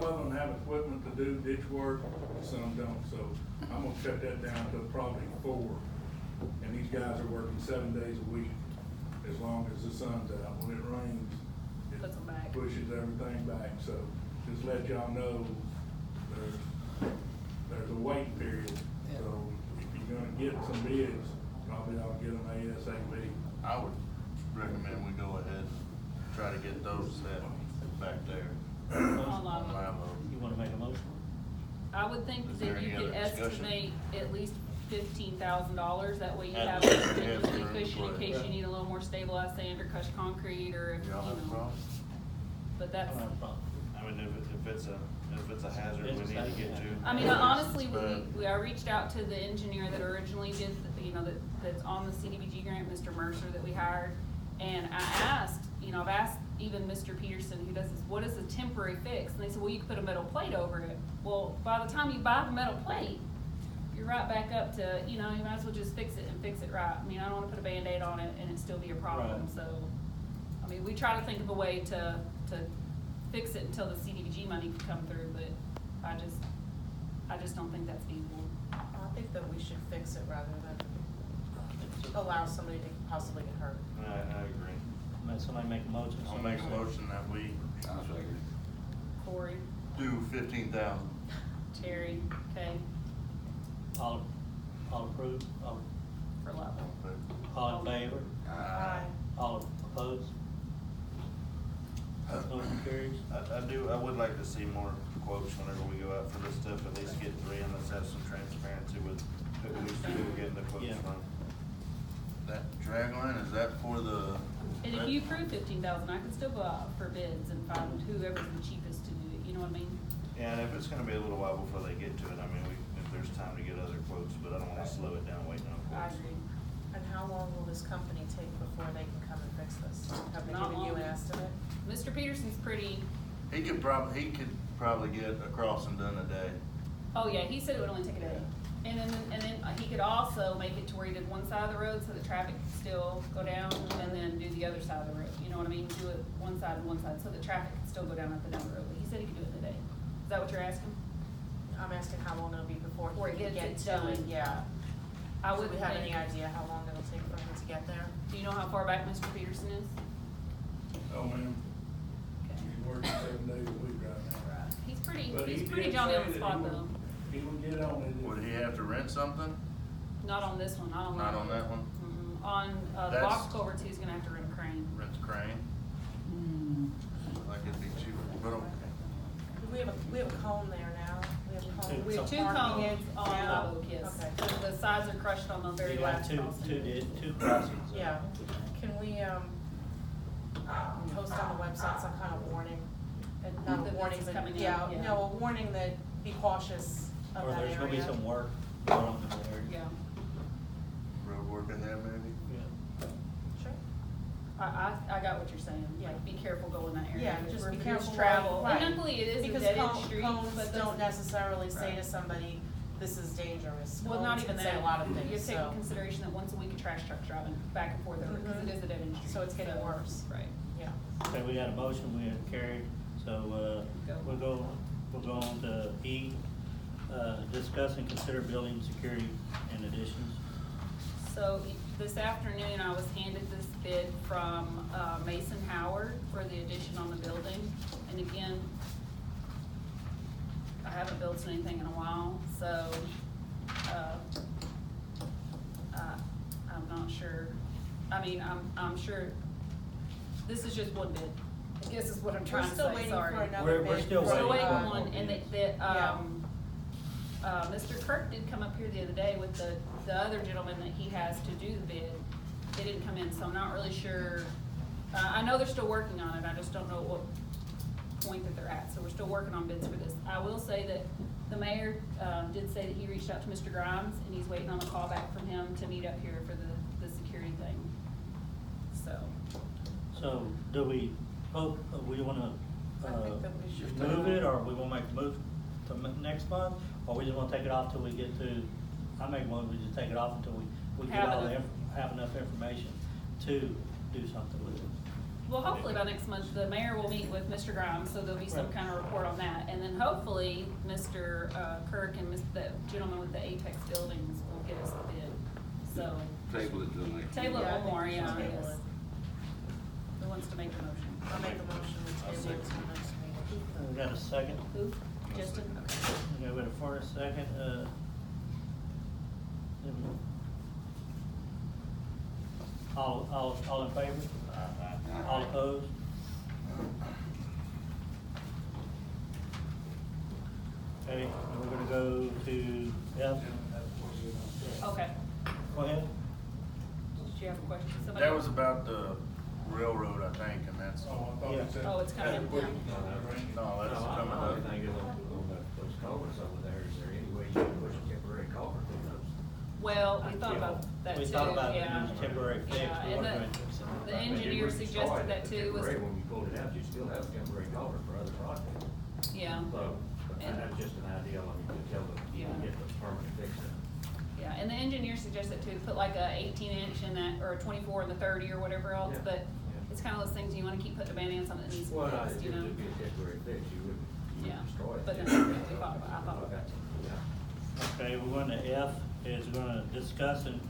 of them have equipment to do ditch work, some don't, so I'm gonna cut that down to probably 4. And these guys are working 7 days a week, as long as the sun's out. When it rains, it Puts 'em back. pushes everything back, so just let y'all know, there's a waiting period. So if you're gonna get some bids, probably I'll get them ASAP. I would recommend we go ahead and try to get those set back there. Online. You wanna make a motion? I would think Is that there you any could other discussion? estimate at least $15,000, that way you Have have the- a have the contingency room cushion in for it. case you need a little more stabilized sand or crushed concrete, or if, you Y'all have a know. problem? But I that's, don't have a problem. I mean, if it's a hazard we It's need a to safety get to. hazard. I mean, honestly, But- I reached out to the engineer that originally did, that's on the CDBG grant, Mr. Mercer, that we hired. And I asked, I've asked even Mr. Peterson, who does this, what is a temporary fix? And they said, well, you can put a metal plate over it. Well, by the time you buy the metal plate, you're right back up to, you might as well just fix it and fix it right. I mean, I don't wanna put a Band-Aid on it and it still be a problem, Right. so. I mean, we try to think of a way to fix it until the CDBG money can come through, but I just don't think that's feasible. I think that we should fix it rather than allow somebody to possibly get hurt. I agree. Let somebody make a motion. I'll make a motion that we Corey, do 15,000. Terry, okay, All approved, for level. all in favor, Aye. all opposed? Motion carries. I would like to see more quotes whenever we go out for this stuff, at least get 3, and let's have some transparency with who we're getting the quotes Yeah. from. That drag line, is that for the? And if you approve 15,000, I can still go out for bids and find whoever's the cheapest to do it, you know what I mean? Yeah, and if it's gonna be a little while before they get to it, I mean, if there's time to get other quotes, but I don't wanna slow it down waiting on I quotes. agree. And how long will this company take before they can come and fix this? Have they Not given you long. an estimate? Mr. Peterson's pretty, He could probably get a crossing done a day. oh yeah, he said it would only take a day. And then he could also make it to where he did one side of the road so the traffic could still go down, and then do the other side of the road, you know what I mean? Do it one side and one side, so the traffic could still go down up and down the road, but he said he could do it in a day. Is that what you're asking? I'm asking how long it'll be before Before he it can get gets to done. it, yeah. I Do would we have think- any idea how long it'll take for him to get there? Do you know how far back Mr. Peterson is? Oh, man, Okay. he's working 7 days a week right now. Right. He's But he pretty did Johnny say on the that spot he would- though. He would get on it. Would he have to rent something? Not on this one, not on that Not one. on that one? Mm-mm. On, the That's- box culverts, he's gonna have to rent a crane. Rent a crane? Like it'd be cheaper, but We have a cone there now. We have a cone. We have Two parking cones it on now. Level, yes. Okay. The sides are crushed on the very You got last crossing. two crossings. Yeah. Can we, post on the website some kind of warning? Not That a this warning, is but, coming in, yeah, yeah. no, a warning that be cautious of Or that area. there's gonna be some work going on in there. Yeah, road work in there maybe? Yeah. Sure. I got what you're saying, Yeah. like, be careful going that area. Yeah, Because just where be there's careful. travel. Right. And luckily it is a Because dead end cone- street, cones but don't necessarily say to Right. somebody, this is dangerous. Well, not Cones even can that. say a lot of You things, have to take so. into consideration that once a week a trash truck's driving back and forth over, because Mhm. it is a dead end street. So it's getting worse. Right. Yeah. Okay, we got a motion, we have carried, so, Go. we'll go on to E, discuss and consider building security and additions. So this afternoon, I was handed this bid from Mason Howard for the addition on the building. And again, I haven't built anything in a while, so I'm not sure. I mean, I'm sure, this is just one bid. I guess is what I'm trying to say, We're still waiting sorry. for another We're bid. still from, So wait waiting for one, and Mr. Kirk did come up here the other day with the other gentleman that he has to do the bid. They didn't come in, so I'm not really sure. I know they're still working on it, I just don't know what point that they're at, so we're still working on bids for this. I will say that the mayor, did say that he reached out to Mr. Grimes, and he's waiting on a call back from him to meet up here for the security thing, so. So, do we wanna, I think that we should. move it, or we wanna make the move to next month? Or we just wanna take it off till we get to, I make one, we just take it off until we get have enough information to do something with it. Well, hopefully by next month, the mayor will meet with Mr. Grimes, so there'll be some Right. kind of report on that, and then hopefully, Mr. Kirk and the gentleman with the Apex Buildings will get us the bid, so. Table it till next. Table it Yeah, I one think more, we should yeah, table yes. it. Who wants to make the motion? I'll make a motion to table it till next meeting. We got a second? Who? Justin? Okay. Okay, we got a first, second, all in favor? All opposed? Okay, and we're gonna go to F. Okay. Go ahead. Did you have a question? Somebody? That was about the railroad, I think, and that's, Oh, I thought Yeah. it said. Oh, it's coming, Had to put yeah. it- no, that's No, coming I up. think it'll, those culverts over there, is there any way you can push a temporary culvert through those? Well, we thought about that too, We thought about yeah. the temporary fix. Yeah, We and weren't the gonna- I mean, you engineer would suggested destroy that the too, was, temporary, when you pulled it out, you still have a temporary culvert for other projects. yeah, So, And- that's just an idea, I mean, you tell them, you can Yeah. get the permanent fix in. yeah, and the engineer suggested to put like a 18-inch in that, or a 24 in the 30 or whatever else, Yeah, but yeah. it's kinda those things you wanna keep putting a Band-Aid on that needs to Well, be if fixed, it you know? would be a temporary fix, you would Yeah, destroy it. but then we thought about, I thought about Okay, that too. yeah. Okay, we're going to F, is we're gonna discuss and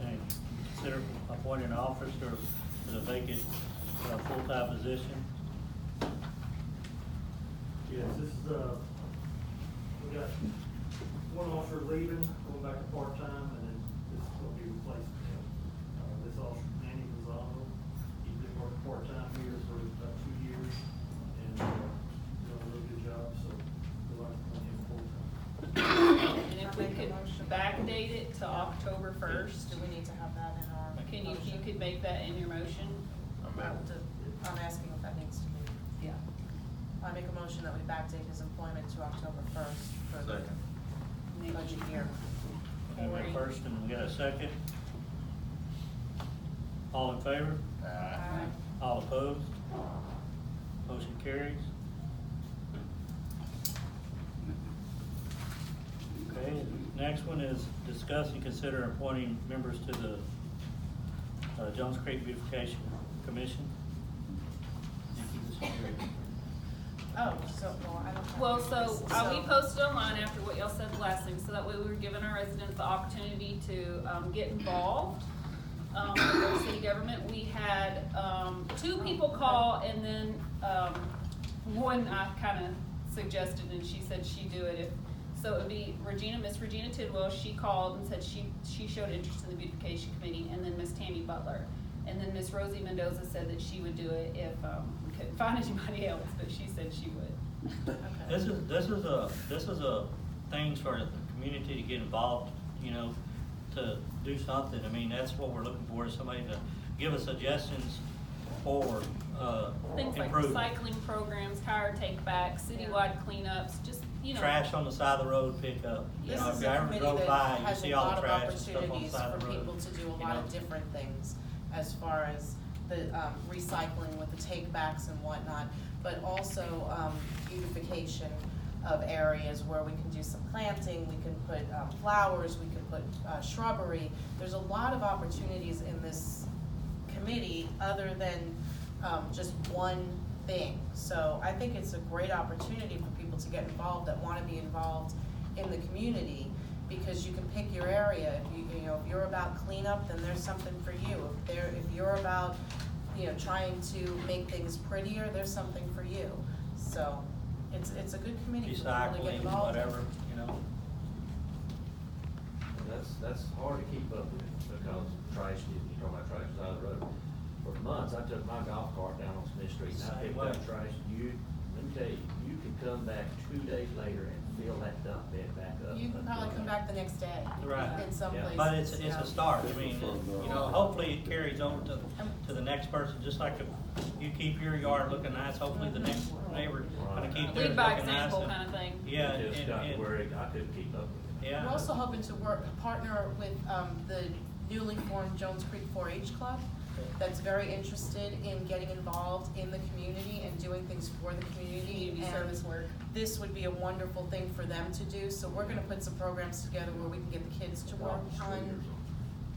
consider appointing an officer for the vacant, full-time position. Yes, this is, we got one officer leaving, going back to part-time, and then this is gonna be replacing him. This officer, Danny Lozano, he's been working part-time here for about 2 years, and, doing a really good job, so we'd like to put him full-time. And if we could backdate it to October 1st, Do we need to have that in our can you, motion? you could make that in your motion? I'm asking if that needs to be. Yeah. I make a motion that we backdate his employment to October 1st for the Second. budget year. We got a first and we got a second. All in favor? Aye. All opposed? Motion carries. Okay, next one is discuss and consider appointing members to the Jones Creek Beautification Commission. Nikki, this is yours. Oh, so, well, I don't. have Well, this. we posted online after what y'all said last thing, so that way we were giving our residents the opportunity to, get involved, with our city government. We had, 2 people call, and then, one I kinda suggested, and she said she'd do it if, so it would be Miss Regina Tidwell, she called and said she showed interest in the beautification committee, and then Miss Tammy Butler. And then Miss Rosie Mendoza said that she would do it if, we couldn't find anybody else, but she said she would. Okay. This is a things for the community to get involved, you know, to do something. I mean, that's what we're looking for, is somebody to give us suggestions for, Things like improvement. recycling programs, tire take back, citywide cleanups, just, you know. Trash on the side of the road pickup. You This know, is if you a ever committee drove that by, you has see a all lot the of trash and stuff on the opportunities side for of the road. people to do a you lot know. of different things as far as the, recycling with the take-backs and whatnot, but also, beautification of areas where we can do some planting, we can put, flowers, we can put, shrubbery. There's a lot of opportunities in this committee other than, just one thing. So I think it's a great opportunity for people to get involved that wanna be involved in the community, because you can pick your area. If if you're about cleanup, then there's something for you. If you're about, trying to make things prettier, there's something for you. So it's a good committee for people to get Recycling, involved in. whatever, you know. That's hard to keep up with, because trash, you're talking about trash side of the road. For months, I took my golf cart down on Smith Street, and I Same picked way. up trash. Let me tell you, you can come back 2 days later and fill that dump bed back up. You can probably come back the next day. Right. In some Yeah. places. But it's yeah. a start. I mean, you know, hopefully it carries over to the next person, just like if you keep your yard looking nice, hopefully the next neighbor gonna keep theirs Lead by looking nice. example and- kind of thing. Yeah, It just got to and, where I couldn't keep up with it. yeah. We're also hoping to partner with, the newly formed Jones Creek 4-H Club that's very interested in getting involved in the community and doing things for the community. Community And service work. This would be a wonderful thing for them to do, so we're gonna put some programs together where we can get the kids to work on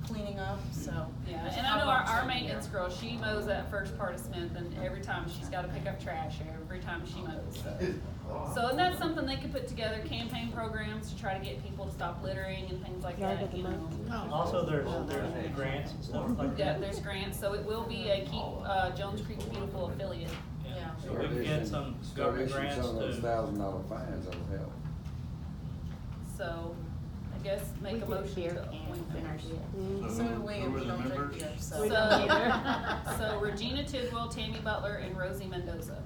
cleaning up, so. Yeah, there's a and I know couple our options maintenance here. girl, she mows that first part of Smith, and every time she's gotta pick up trash, every time she mows, so. So, and that's something they could put together, campaign programs to try to get people to stop littering and things like Yard that, of the you know. month. Also, there's grants and stuff like Yeah, that. there's grants, so it will be a Jones Creek Beautiful affiliate. Yeah. So we can get some government grants Some of those to, $1,000 fines that'll help. So, I guess We make a get motion beer to cans appoint in our members. shit. So do we, who and were we the don't drink members? beer, so. We don't either. So Regina Tidwell, Tammy Butler, and Rosie Mendoza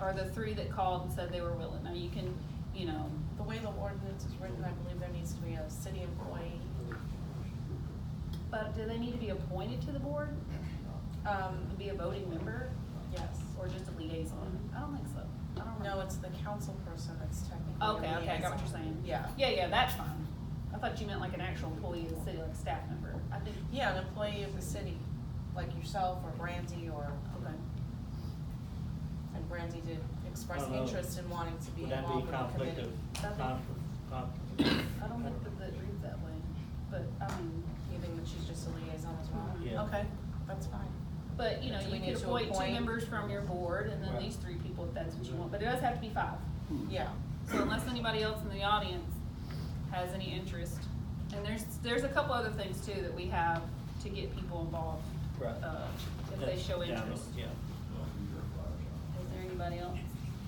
are the three that called and said they were willing. Now you can, you know, The way the ordinance is written, I believe there needs to be a city employee. but do they need to be appointed to the board? And be a voting member, Yes. or just a liaison? I don't think so. I don't know. No, it's the council person that's technically a Okay, okay, I got what you're liaison. saying. Yeah. Yeah, that's fine. I thought you meant like an actual employee of the city, like a staff member. I think, Yeah, an employee of the city, like yourself or Brandy or, okay. and Brandy did express I don't know. interest in wanting to be would that be involved in the conflict committee. of, conflict? I don't think that it reads that way, but I mean, You think that she's just a liaison as well? Yeah. Okay, that's fine. but you know, Do you we could need to appoint two appoint? members from your board and then Right. these three people if that's what you want, but it does have to be 5. Yeah. So unless anybody else in the audience has any interest, and there's a couple other things too that we have to get people involved. Right. If they show Yeah, interest. yeah. Is there anybody else?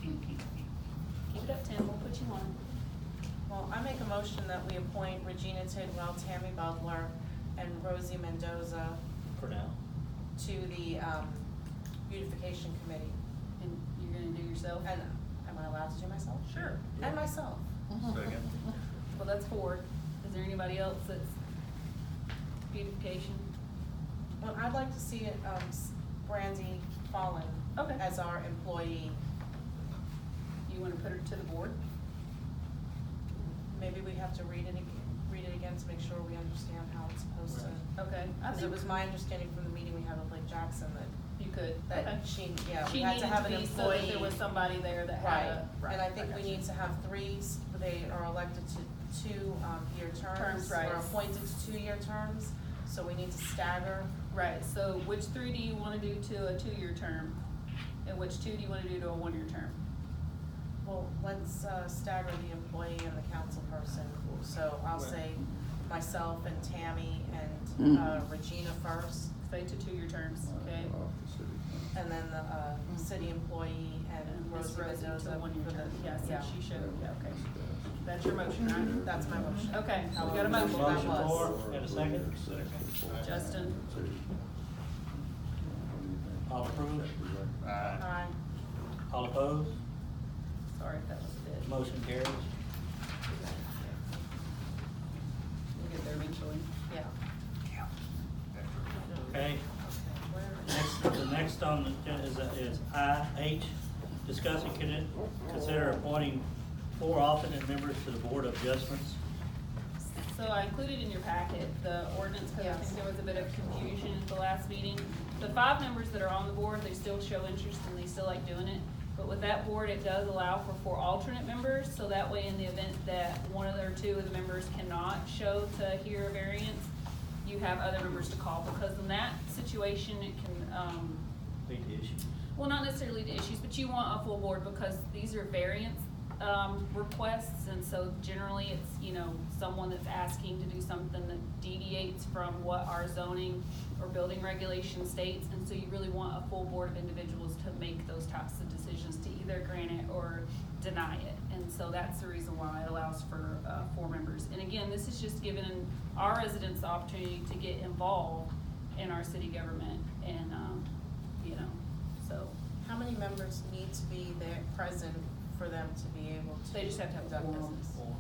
Keep it up, Tim, we'll put you on. Well, I make a motion that we appoint Regina Tidwell, Tammy Butler, and Rosie Mendoza For now. to the beautification committee. And you're gonna do yourself? And am I allowed to do myself? Sure. And myself. Second. Well, that's 4. Is there anybody else that's beautification? Well, I'd like to see it, Brandy Fallon Okay. as our employee. You wanna put her to the board? Maybe we have to read it again to make sure we understand how it's supposed to. Okay. I Because it think was my understanding from the meeting we had with Lake Jackson that, you could, that okay. she, yeah, we She had to have an needed to be employee. so that there was somebody there that Right, had a. and I think got we you. need to have 3, they are elected to 2-year terms. Terms, right. Or appointed to 2-year terms, so we need to stagger. Right, so which 3 do you wanna do to a 2-year term? And which 2 do you wanna do to a 1-year term? Well, let's stagger the employee and the council person, so I'll Right. say myself and Tammy and Regina first, Say to 2-year terms, okay? Off the city. and then the city employee and And Ms. Rosie Rosie Mendoza to a 1-year for the, term, yes, yeah, and she showed, yeah, okay. That's your motion, right? that's my motion. Okay, we However got a motion. simple that Motion was. for, and a second? Justin? All approved? Aye. All opposed? Sorry if that was a bit. Motion carries. We'll get there eventually. Yeah. Okay. Next, the next on the agenda is IH, discuss and consider appointing 4 alternate members to the Board of Adjustments. So I included in your packet the ordinance, because I Yes. think there was a bit of confusion at the last meeting. The 5 members that are on the board, they still show interest and they still like doing it. But with that board, it does allow for 4 alternate members, so that way in the event that one of or 2 of the members cannot show to hear a variance, you have other members to call, because in that situation, it can, Lead to issues. well, not necessarily to issues, but you want a full board because these are variance, requests, and so generally it's, you know, someone that's asking to do something that deviates from what our zoning or building regulation states, and so you really want a full board of individuals to make those types of decisions to either grant it or deny it. And so that's the reason why it allows for, 4 members. And again, this is just giving our residents the opportunity to get involved in our city government and, you know, so. How many members need to be there present for them to be able to? They just have to have a conduct quorum. business? Or,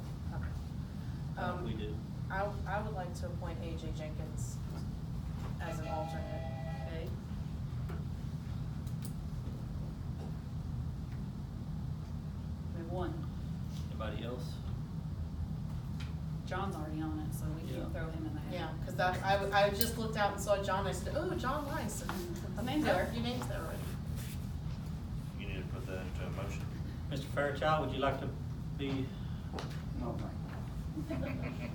Okay. we do. I would like to appoint AJ Jenkins as an alternate. Okay. We have 1. Anybody else? John's already on it, so we Yeah. can throw him in the hat. Yeah, cause I just looked out and saw John, I said, oh, John Weiss, and The name's there. Your name's there already. You need to put that into a motion. Mr. Fairchild, would you like to be? No, thank you.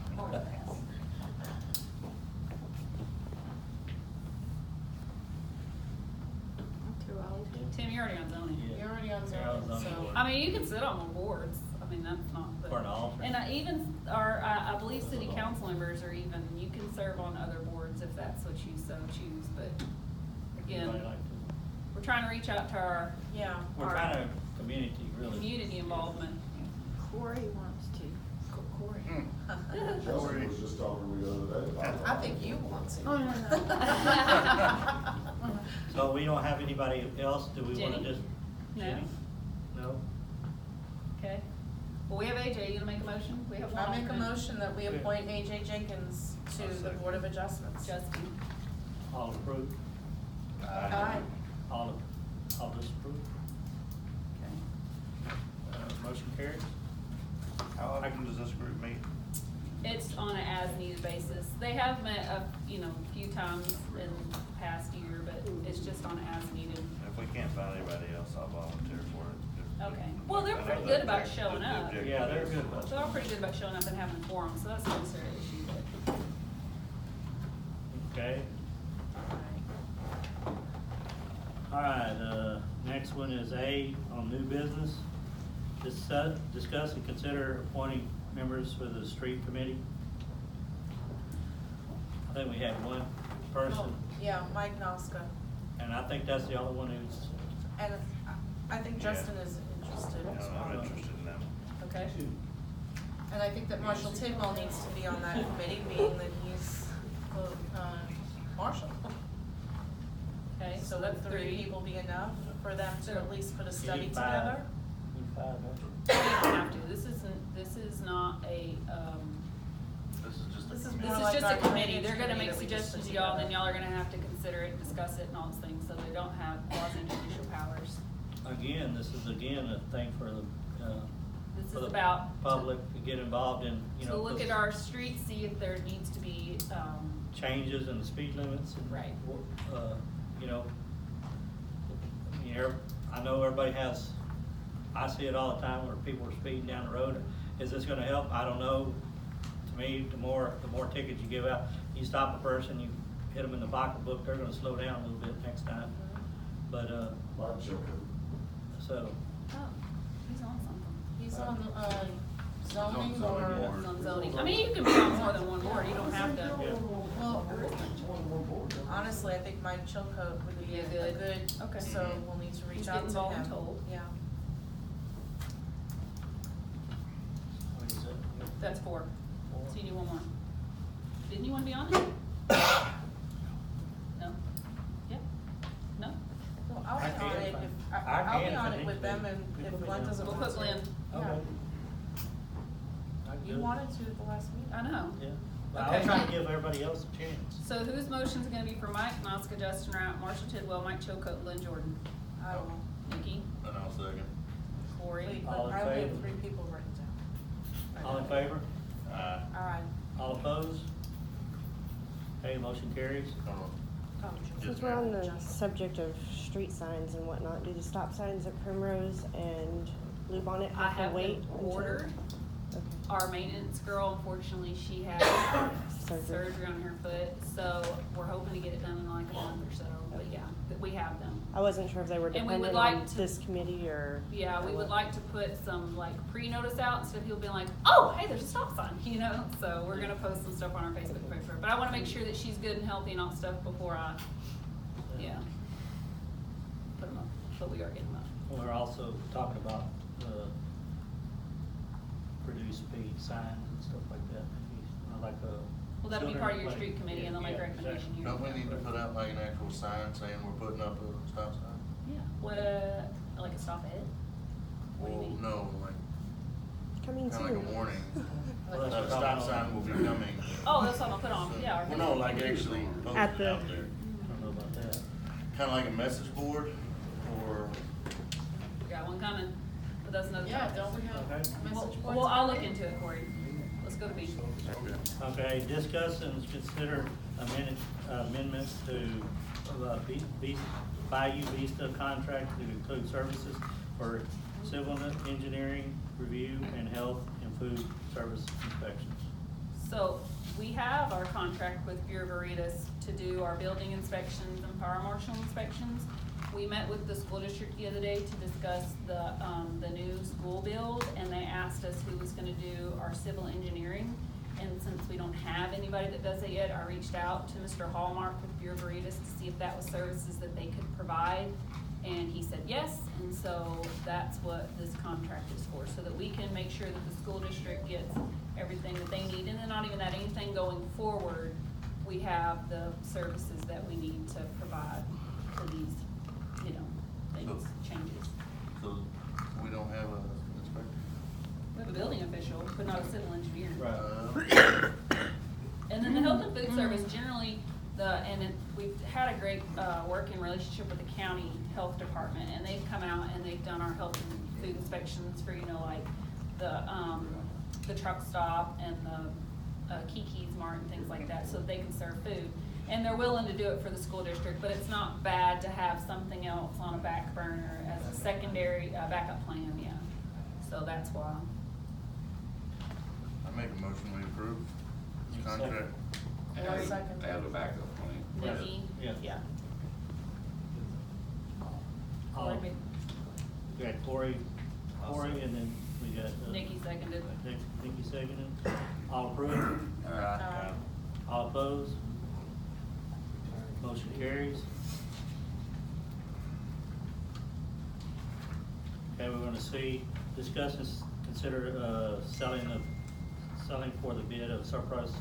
Through all of Tim, you're already on zoning. Yeah. You're already on Yeah, I was zoning, on so. board. I mean, you can sit on the boards, I mean, that's not, but. For an alternate. And even, I believe city council members are even, you can serve on other boards if that's what you so choose, but again, Anybody like to- we're trying to reach out to our, Yeah. We're our trying to, community, really. community involvement. Corey wants to. Corey. Chelsea was just talking to me the other day about. I think you want to. Oh, no, no. So we don't have anybody else, do we wanna Jenny? just? No. Jenny? No? Okay, well, we have AJ, you gonna make a motion? We have one. I make a alternate. motion that we appoint AJ Jenkins to I'll the second. Board of Adjustments. Justin, All approved? Aye. All disapprove? okay. Motion carries? How often does this group meet? It's on an as-needed basis. They have met a few times in the past year, but it's just on as-needed. If we can't find anybody else, I'll volunteer for it. Okay. Well, they're I know pretty the good about object- showing the up. objective Yeah, they're is- good about They're all pretty good about showing up and having forums, so that's not necessarily an issue, but. Okay. All right, next one is A on new business. Discuss and consider appointing members for the street committee. I think we had one person, Oh, yeah, Mike Noska. and I think that's the only one who's, And I think Yeah. Justin is interested. Yeah, I'm interested in them. Okay. And I think that Marshall Tidwell needs to be on that committee, being that he's the, marshal. Okay, So so would that's three three. people be enough for them to at least put a you study need five. together? You need five, don't you? We don't have to. This is not a, This is just a This is committee. this More is like just our a committee. drainage They're gonna committee make that we just suggestions put to y'all, then together. y'all are gonna have to consider it, discuss it and all those things, so they don't have quasi-judicial powers. Again, this is again a thing for the, This for is the about. public to get involved in, To look at our streets, see if there needs to be, changes in the speed limits and. Right. You know, I mean, I know everybody has, I see it all the time where people are speeding down the road. Is this gonna help? I don't know. To me, the more tickets you give out, you stop a person, you hit them in the pocketbook, they're gonna slow down a little bit next time. But, Like Chilton. so, oh, he's on something. He's on the, zoning Zoning or? board. He's on zoning. I mean, you can be on more than one board, you don't have to. yeah. Well, honestly, I think Mike Chilcote would be Yeah, a good. good, Okay. so we'll need to reach He's out getting to him. voluntold. Yeah. What is it? That's four. Four. So you need one more. Didn't you wanna be on it? No? Yep? No? Well, I'll I be on can it if I- if, I I'll can be if on I it need with to them be. and You if put me Glenn down. doesn't We'll want put to. Glenn. Yeah. Okay. You wanted to at the last meeting. I know. Yeah. I Okay. was trying to give everybody else a chance. So whose motion's gonna be for Mike Noska, Justin Rout, Marshall Tidwell, Mike Chilcote, Lynn Jordan? I will. Nikki? And I'll second. Corey? Wait, All but in I only have favor? 3 people written down. All in favor? Aye. All opposed? Okay, motion carries. Oh, Since we're on the subject of street signs and whatnot, do the stop signs at Primrose and Blue Bonnet I have to have wait been until? ordered. Okay. Our maintenance girl, unfortunately, she had surgery on her foot, so we're hoping to get it done in like a month or so, but yeah, but we have them. I wasn't sure if they were And we would dependent like on to- this committee or. Yeah, we or would what. like to put some like pre-notice out instead of people being like, oh, hey, there's a stop sign, you know? So we're gonna post some stuff on our Facebook page for her, but I wanna make sure that she's good and healthy and all stuff before I, yeah. Put them up, but we are getting them up. We're also talking about, reduced speed signs and stuff like that, maybe, like a. Well, that'll be children part of your play- street committee and they'll make a Yeah, recommendation exactly. here. Don't we need to put out like an actual sign saying we're putting up a stop sign? Yeah, what, like a stop ahead? What do you Well, mean? no, like, Coming kinda soon. like a warning. Well, that's That a what stop I'm- sign will be coming. Oh, that's what I'll put on, yeah. our Well, no, like actually At posted the- out there. I don't know about that. Kinda like a message board or, We got one coming, but that's another Yeah, topic. don't we have Okay. message boards? Well, I'll look already? into it, Corey. Let's go to B. Okay, discuss and consider amendments to, Bayou Vista contract to include services for civil engineering review and health and food service inspections. So, we have our contract with Bureau Veritas to do our building inspections and fire marshal inspections. We met with the school district the other day to discuss the new school build, and they asked us who was gonna do our civil engineering. And since we don't have anybody that does it yet, I reached out to Mr. Hallmark with Bureau Veritas to see if that was services that they could provide. And he said yes, and so that's what this contract is for, so that we can make sure that the school district gets everything that they need. And then not even that, anything going forward, we have the services that we need to provide for these, you know, things, changes. So we don't have a inspector? We have a building official, but not a civil engineer. Right. And then the health and food service, generally, we've had a great, working relationship with the county health department, and they've come out and they've done our health and food inspections for, you know, like, the truck stop and the, Kiki's Mart and things like that, so they can serve food. And they're willing to do it for the school district, but it's not bad to have something else on a back burner as a secondary, backup plan, yeah. So that's why. I make a motion we approve this Second. contract. Lori? Add a backup plan. Nikki? Yeah. Yeah. All- Lori made- We got Corey, and then we got. Nikki seconded. Nikki seconded. All approved? Aye. All opposed? Motion carries. Okay, we're gonna see, discuss and consider, selling for the bid of surplus,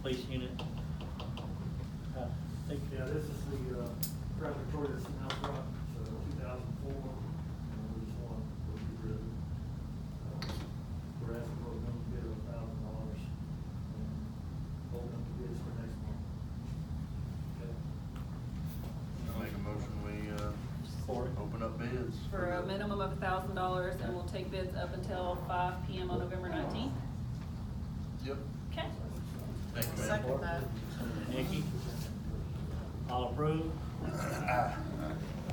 police unit. I think, Yeah, this is the, traffic control that's in out front, so 2004, and we just want to get rid of it. We're asking for a minimum bid of $1,000, and open up the bids for next month. Okay. I make a motion we, Corey? open up bids. For a minimum of $1,000, and we'll take bids up until 5 PM on November 19th. Yep. Okay. Thank you, ma'am. Second that. Nikki? All approved?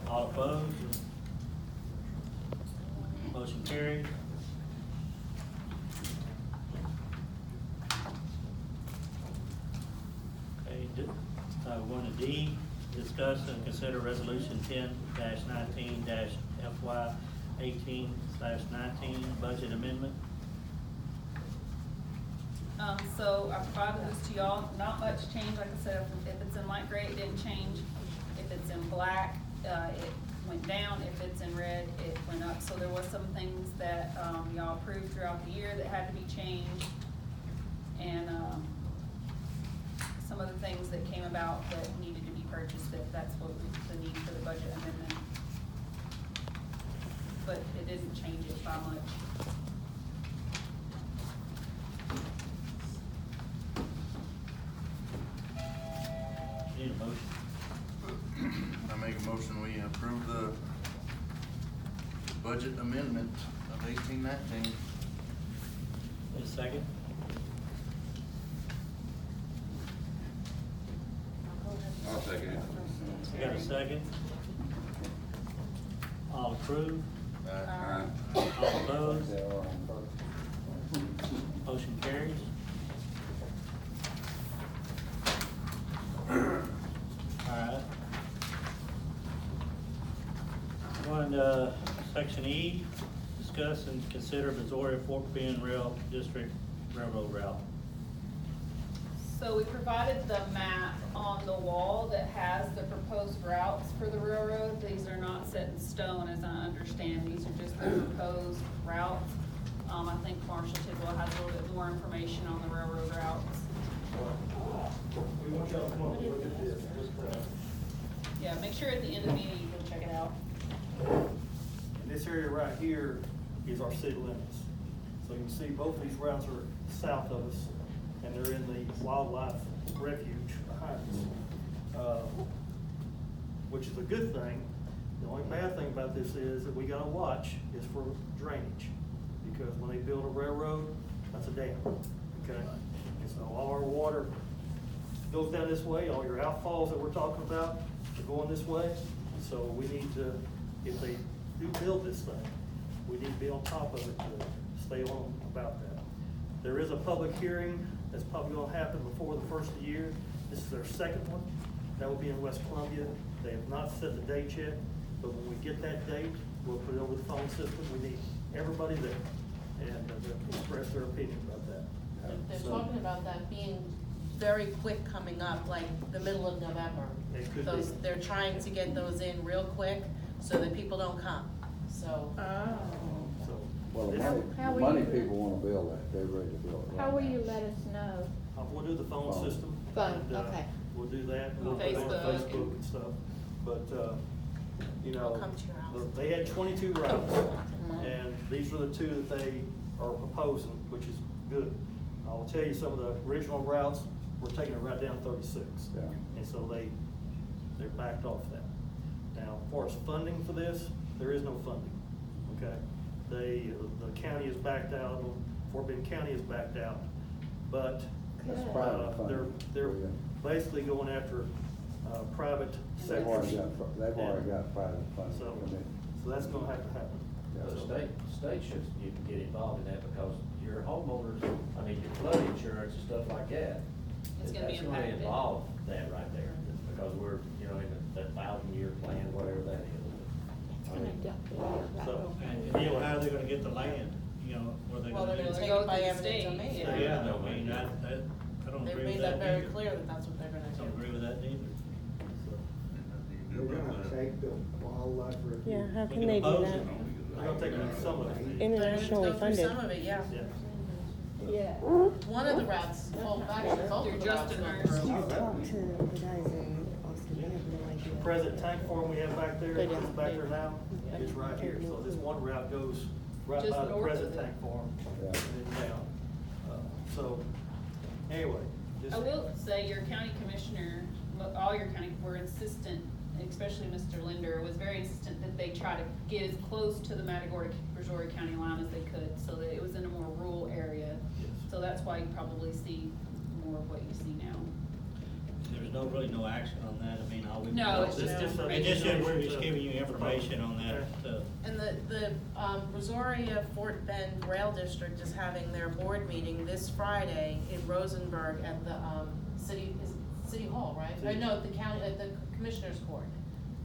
All opposed? Motion carried. Okay, going to D, discuss and consider resolution 10-19 FY 18/19 budget amendment. So I provided this to y'all, not much change, like I said, if it's in light gray, it didn't change. If it's in black, it went down, if it's in red, it went up. So there was some things that, y'all approved throughout the year that had to be changed. And, some of the things that came about that needed to be purchased, that's what was the need for the budget amendment. But it didn't change it by much. Need a motion? I make a motion we approve the budget amendment of 18-19. Need a second? I'll take it. Got a second? All approved? Aye. All opposed? Motion carries. Alright. Going to section E, discuss and consider Missouri Fort Bend Rail District Railroad route. So we provided the map on the wall that has the proposed routes for the railroad. These are not set in stone, as I understand. These are just the proposed routes. I think Marshall Tidwell has a little bit more information on the railroad routes. We want y'all to come up and look at this. Yeah, make sure at the end of the meeting you go check it out. And this area right here is our city limits. So you can see both these routes are south of us, and they're in the wildlife refuge behind us, which is a good thing. The only bad thing about this is that we gotta watch is for drainage, because when they build a railroad, that's a dam, okay? And so all our water goes down this way, all your outfalls that we're talking about are going this way. So we need to, if they do build this thing, we need to be on top of it to stay on about that. There is a public hearing that's probably gonna happen before the first of the year. This is their second one. That will be in West Columbia. They have not set the date yet, but when we get that date, we'll put it over the phone system. We need everybody there, and they'll express their opinion about that. They're So- talking about that being very quick coming up, like the middle of November. It could Those, be. they're trying to get those in real quick so that people don't come, so. Oh. So, Well, the this- money, How the will money you- people wanna build that, they're ready to build it. How right will now. you let us know? We'll do the phone Phone. system. Phone, and, okay. We'll do that, we'll put it on Facebook. Facebook and stuff, but, you know. I'll come to your house. They had 22 routes, and these are the two that they are proposing, which is good. I will tell you, some of the original routes, we're taking it right down 36. Yeah. And so they're backed off that. Now, as far as funding for this, there is no funding, okay? The county is backed out, Fort Bend County is backed out, but That's Good. private funding. they're Yeah. basically going after, private They've already sectors. got private funding. So, I mean, so that's gonna have to happen. Yeah. The state should, you can get involved in that because your homeowners, I mean, your flood insurance and stuff like that. It's gonna be That's impacted. involve that right there, because we're, you know, in that 1,000-year plan, whatever that is. It's gonna dump it right So- over. And Neil, how are they gonna get the land, you know, where they Well, gonna they're do gonna it? take Go it by through the eminent state, domain. yeah. Yeah, I mean, I don't They've agree made with that that very either. clear that that's what they're gonna Don't agree do. with that either. They're gonna take the wildlife refuge. Yeah, how We can can they do oppose that? it. They're gonna take some of it. They're gonna Internationally go through funded. some of it, yeah. Yeah. Yeah. One of the routes, well, actually, both Through of the routes Justin go Hurst. through. Talk to the guys in Austin, they have no idea. The present tank farm we have back there, They is don't. back there now, is right here. So this one route goes right Just by the north present of it. tank farm Yeah. and then down. So, anyway, just. I will say your county commissioner, all your county were insistent, especially Mr. Linder, was very insistent that they try to get as close to the Matagorda-Brazoria County line as they could, so that it was in a more rural area. Yes. So that's why you probably see more of what you see now. There's no action on that, I mean, all we. No, it's This just just- It just, we're information just to- giving you information on that, And the Brazoria Fort Bend Rail District is having their board meeting this Friday in Rosenberg at the, City Hall, right? Or City. no, at the county, at the Commissioners Court.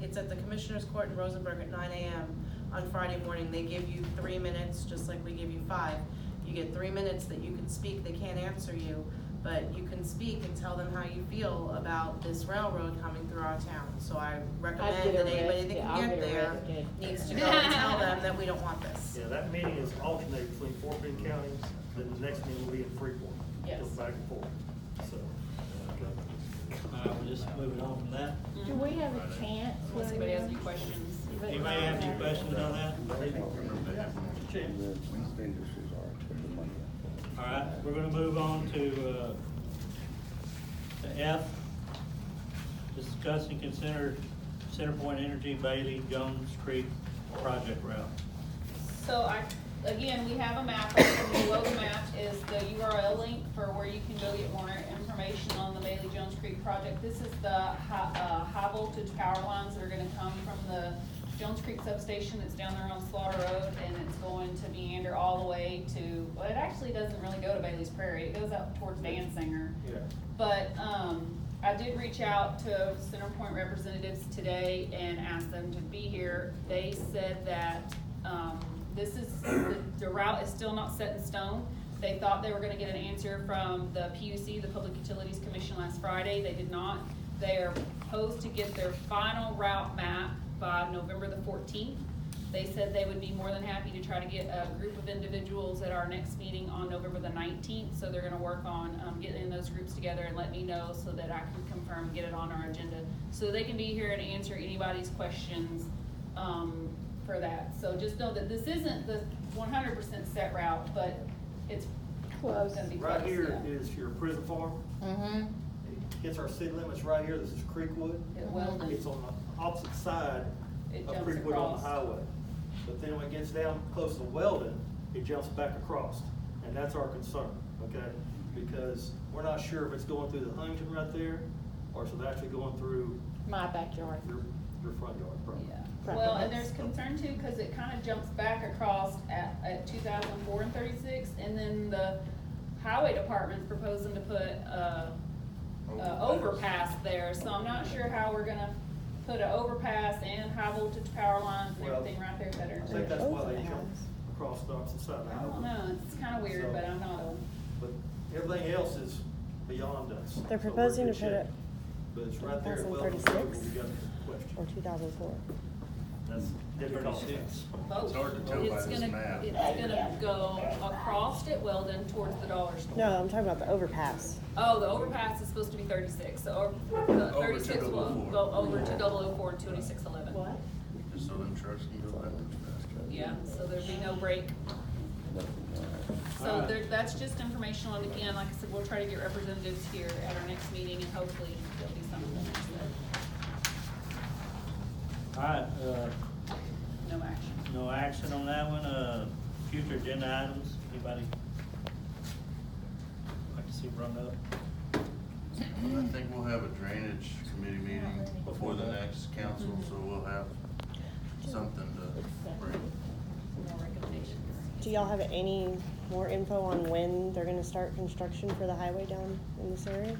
It's at the Commissioners Court in Rosenberg at 9 AM on Friday morning. They give you 3 minutes, just like we give you 5. You get 3 minutes that you can speak. They can't answer you, but you can speak and tell them how you feel about this railroad coming through our town. So I recommend get that anybody arrested. that I'll can get get there arrested. needs to go and tell them that we don't want this. Yeah, that meeting is alternating between Fort Bend County, then the next meeting will be in Freeport. Yes. Goes back and forth, so. we're just moving on from that. Do we have a chance? Unless anybody has any questions. Anybody have any questions on that? And the industries are, took the money. All right, we're gonna move on to F. Discuss and consider Centerpoint Energy Bailey Jones Creek project route. So again, we have a map, below the map is the URL link for where you can go get more information on the Bailey Jones Creek project. This is the high voltage power lines that are gonna come from the Jones Creek substation that's down there on Slaughter Road, and it's going to meander all the way to, well, it actually doesn't really go to Bailey's Prairie, it goes out towards Dansinger. Yeah. But, I did reach out to Centerpoint representatives today and asked them to be here. They said that, this is, the route is still not set in stone. They thought they were gonna get an answer from the PUC, the Public Utilities Commission, last Friday. They did not. They are supposed to get their final route map by November the 14th. They said they would be more than happy to try to get a group of individuals at our next meeting on November the 19th. So they're gonna work on getting those groups together and let me know so that I can confirm, get it on our agenda. So they can be here and answer anybody's questions for that. So just know that this isn't the 100% set route, but it's Close. gonna be close. Right here yeah. is your prison farm. Mm-hmm. It gets our city limits right here. This is Creekwood. At Weldon. It's on the opposite side It of jumps Creekwood on the across. highway. But then when it gets down close to Weldon, it jumps back across. And that's our concern, okay? Because we're not sure if it's going through the Huntington right there, or if it's actually going through My backyard. your front yard, probably. Yeah, well, and there's concern too, cause it kinda jumps back across at 2004 and 36, and then the highway department's proposing to put, overpass there, so I'm not sure how we're gonna put an overpass and high voltage power lines and Well, everything right there that I are. think that's why they jump Overpass. across the opposite side of the I highway. don't know, it's kinda weird, but I'm not a. But everything else is beyond us. They're So we're proposing in to good put shape. it But it's right there at Weldon Road 2036 where we got the question. or 2004. That's difficult. 36. Both. It's hard to tell by It's this gonna- map. It's gonna go across at Weldon towards the dollar store. No, I'm talking about the overpass. Oh, the overpass is supposed to be 36, so the Over 36 to will 004. go over to 004 and 2611. What? Just so them trucks can go that much faster. Yeah, so there'd be no break. So Alright. there, that's just informational, and again, like I said, we'll try to get representatives here at our next meeting, and hopefully there'll be something that's Alright, no action. no action on that one, future agenda items, anybody? Like to see run up? I think we'll have a drainage committee meeting before the next council, so we'll have something to bring. More recommendations. Do y'all have any more info on when they're gonna start construction for the highway down in this area?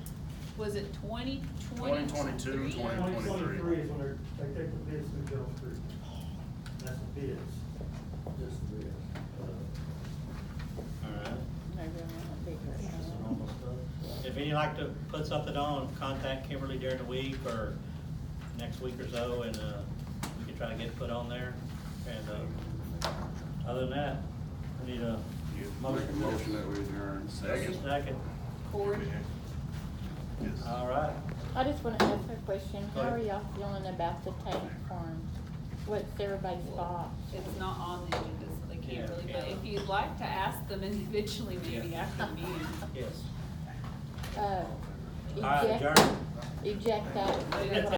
Was it 2022? 2022, 2023 is when they take the bids through Jones Creek. That's the bids, just the bids. Alright. Maybe I'm not big enough. That's the normal stuff. If you'd like to put something on, contact Kimberly during the week or next week or so, and, we can try to get it put on there. And, other than that, I need a motion. Motion that we adjourn. Second. Ford? Yes. All right. I just wanna ask a question. Go How are ahead. y'all feeling about the tank farm? What's everybody's thought? It's not on the agenda, so they can't Yeah. really, but if you'd like to ask them individually, maybe Yeah. after the meeting. Yes. Uh, All right, eject, adjourn. eject that.